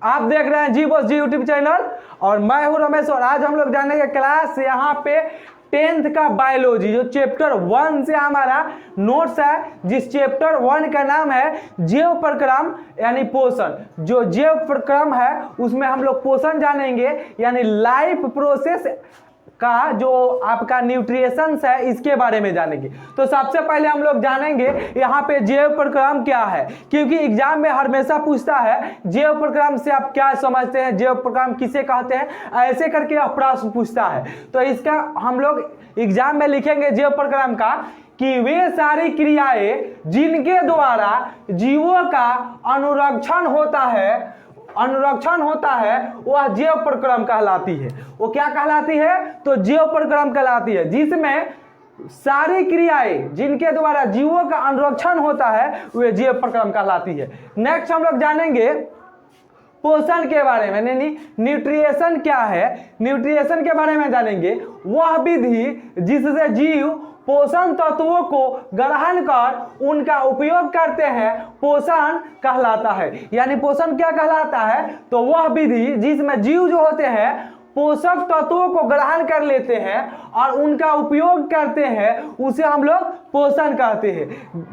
आप देख रहे हैं जी बॉस जी यूट्यूब चैनल और मैं हूं रमेश। और आज हम लोग जानेंगे क्लास यहाँ पे 10th का बायोलॉजी, जो चैप्टर 1 से हमारा नोट्स है, जिस चैप्टर 1 का नाम है जैव प्रक्रम यानी पोषण। जो जैव प्रक्रम है उसमें हम लोग पोषण जानेंगे, यानी लाइफ प्रोसेस का जो आपका न्यूट्रिएशन है इसके बारे में जानेंगे। तो सबसे पहले हम लोग जानेंगे यहाँ पे जैव प्रक्रम क्या है, क्योंकि एग्जाम में हमेशा पूछता है जैव प्रक्रम से आप क्या समझते हैं, जैव प्रक्रम किसे कहते हैं, ऐसे करके प्रश्न पूछता है। तो इसका हम लोग एग्जाम में लिखेंगे जैव प्रक्रम का कि वे सारी क्रियाएं जिनके द्वारा जीवों का अनुरक्षण होता है वह जैव प्रक्रम कहलाती है। वो क्या कहलाती है? तो जैव प्रक्रम कहलाती है, जिसमें सारी क्रियाएं जिनके द्वारा जीवों का अनुरक्षण होता है वह जैव प्रक्रम कहलाती है। नेक्स्ट हम लोग जानेंगे पोषण के बारे में, यानी न्यूट्रिएशन क्या है, न्यूट्रिएशन के बारे में जानेंगे। वह विधि जिससे जीव पोषण तत्वों को ग्रहण कर उनका उपयोग करते हैं पोषण कहलाता है। यानी पोषण क्या कहलाता है? तो वह विधि जिसमें जीव जो होते हैं पोषक तत्वों को ग्रहण कर लेते हैं और उनका उपयोग करते हैं, उसे हम लोग पोषण कहते हैं।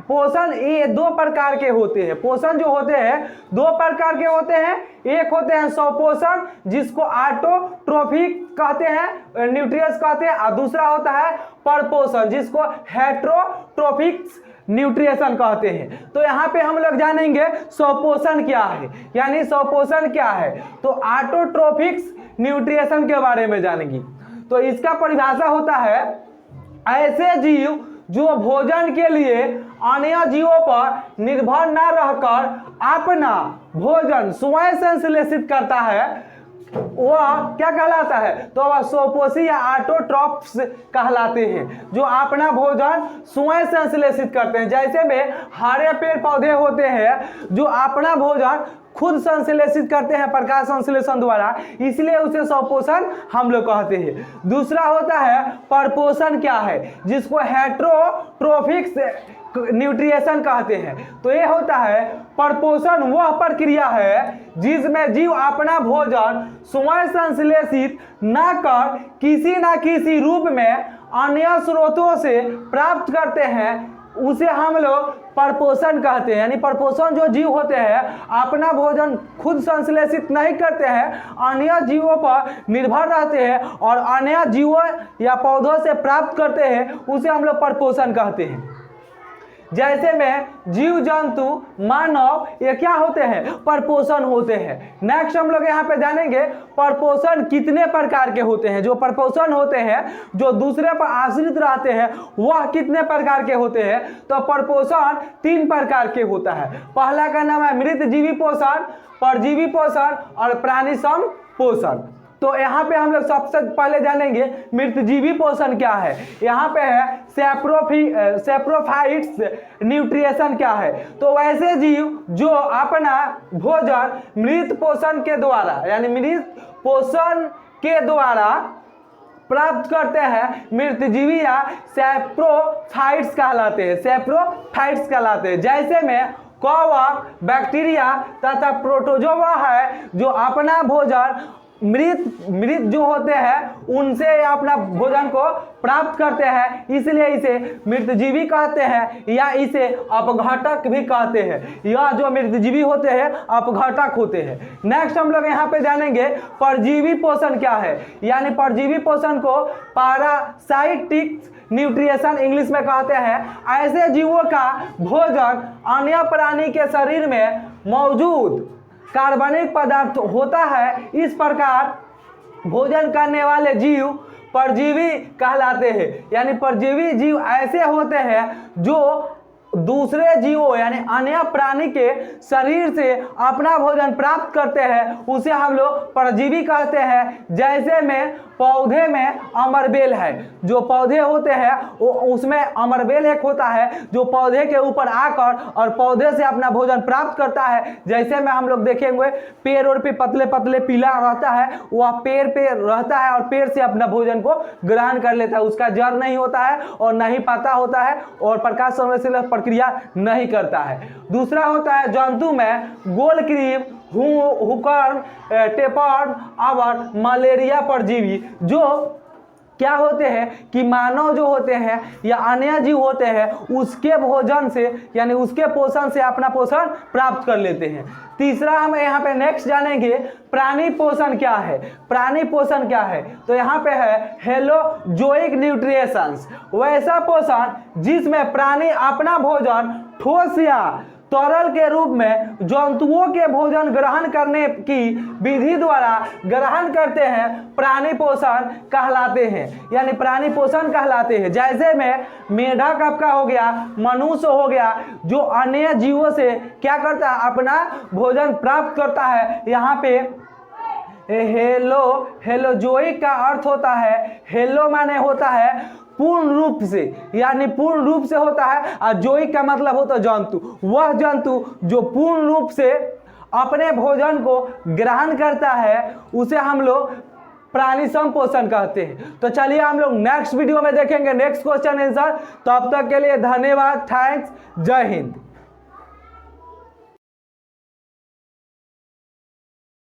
पोषण ये दो प्रकार के होते हैं। पोषण जो होते हैं दो प्रकार के होते हैं। एक होते हैं स्वपोषण, जिसको ऑटोट्रोफिक कहते हैं, न्यूट्रिएंट्स कहते हैं, और दूसरा होता है परपोषण, जिसको हेट्रोट्रोफिक न्यूट्रिएशन कहते हैं। तो यहाँ पे हम लोग जानेंगे स्वपोषण क्या है, यानी स्वपोषण क्या है। तो ऑटोट्रोफिक न्यूट्रिएशन के बारे में जानेंगे। तो इसका परिभाषा होता है ऐसे जीव जो भोजन के लिए अन्य जीवों पर निर्भर न रहकर अपना भोजन स्वयं संश्लेषित करता है, वह क्या कहलाता है? तो वह स्वपोषी या ऑटोट्रॉफ्स कहलाते हैं, जो अपना भोजन स्वयं संश्लेषित करते हैं। जैसे में हरे पेड़ पौधे होते हैं जो अपना भोजन खुद संश्लेषित करते हैं प्रकाश संश्लेषण द्वारा, इसलिए उसे स्वपोषण हम लोग कहते हैं। दूसरा होता है परपोषण क्या है, जिसको हेट्रोट्रोफिक न्यूट्रिएशन कहते हैं। तो ये होता है परपोषण वह प्रक्रिया है जिसमें जीव अपना भोजन स्वयं संश्लेषित न कर किसी न किसी रूप में अन्य स्रोतों से प्राप्त करते हैं, उसे हम लोग परपोषण कहते हैं। यानी परपोषण जो जीव होते हैं अपना भोजन खुद संश्लेषित नहीं करते हैं, अन्य जीवों पर निर्भर रहते हैं और अन्य जीवों या पौधों से प्राप्त करते हैं, उसे हम लोग परपोषण कहते हैं। जैसे में जीव जंतु मानव ये क्या होते हैं? परपोषण होते हैं। नेक्स्ट हम लोग यहाँ पे जानेंगे परपोषण कितने प्रकार के होते हैं। जो परपोषण होते हैं जो दूसरे पर आश्रित रहते हैं वह कितने प्रकार के होते हैं? तो परपोषण 3 प्रकार के होता है। पहला का नाम है मृत जीवी पोषण, परजीवी पोषण और प्राणी सम पोषण। तो यहाँ पे हम लोग सबसे पहले जानेंगे मृतजीवी पोषण क्या है। यहाँ पे है सैप्रोफाइट्स न्यूट्रिएशन क्या है। तो वैसे जीव जो अपना भोजन मृत पोषण के द्वारा, यानी मृत पोषण के द्वारा प्राप्त करते हैं, मृतजीवी या सैप्रोफाइट्स कहलाते हैं, सैप्रोफाइट्स कहलाते हैं। जैसे में कवक, बैक्टीरिया तथा प्रोटोजोआ है जो अपना भोजन मृत जो होते हैं उनसे अपना भोजन को प्राप्त करते हैं, इसलिए इसे मृतजीवी कहते हैं या इसे अपघटक भी कहते हैं। यह जो मृतजीवी होते हैं अपघटक होते हैं। नेक्स्ट हम लोग यहाँ पे जानेंगे परजीवी पोषण क्या है। यानी परजीवी पोषण को पैरासाइटिक न्यूट्रिएशन इंग्लिश में कहते हैं। ऐसे जीवों का भोजन अन्य प्राणी के शरीर में मौजूद कार्बनिक पदार्थ होता है, इस प्रकार भोजन करने वाले जीव परजीवी कहलाते हैं। यानी परजीवी जीव ऐसे होते हैं जो दूसरे जीवों यानी अन्य प्राणी के शरीर से अपना भोजन प्राप्त करते हैं, उसे हम लोग परजीवी कहते हैं। जैसे में पौधे में अमरबेल है, जो पौधे होते हैं वो उसमें अमरबेल एक होता है जो पौधे के ऊपर आकर और पौधे से अपना भोजन प्राप्त करता है। जैसे में हम लोग देखेंगे पेड़ और पे पतले पतले पीला रहता है, वह पेड़ पे रहता है और पेड़ से अपना भोजन को ग्रहण कर लेता है। उसका जड़ नहीं होता है और नहीं पत्ता होता है और प्रकाश संश्लेषण प्रक्रिया नहीं करता है। दूसरा होता है जंतु में गोल क्रीम हुकर्म, टेपर्म और मलेरिया परजीवी, जो क्या होते हैं कि मानव जो होते हैं या अन्य जीव होते हैं उसके भोजन से यानी उसके पोषण से अपना पोषण प्राप्त कर लेते हैं। तीसरा हम यहाँ पे नेक्स्ट जानेंगे प्राणी पोषण क्या है। प्राणी पोषण क्या है, तो यहाँ पे है हेलोजोइक न्यूट्रिशंस, वैसा पोषण जिसमें प्राणी अपना भोजन ठोस या तरल के रूप में जंतुओं के भोजन ग्रहण करने की विधि द्वारा ग्रहण करते हैं, प्राणी पोषण कहलाते हैं, यानी प्राणी पोषण कहलाते हैं। जैसे में मेढक आपका हो गया, मनुष्य हो गया, जो अन्य जीवों से क्या करता है, अपना भोजन प्राप्त करता है। यहाँ पे हेलोजोइक का अर्थ होता है, हेलो माने होता है पूर्ण रूप से, यानी पूर्ण रूप से होता है, और जोइक का मतलब होता है जंतु, वह जंतु जो पूर्ण रूप से अपने भोजन को ग्रहण करता है उसे हम लोग प्राणी संपोषण कहते हैं। तो चलिए हम लोग नेक्स्ट वीडियो में देखेंगे नेक्स्ट क्वेश्चन आंसर। तब तक के लिए धन्यवाद, थैंक्स, जय हिंद।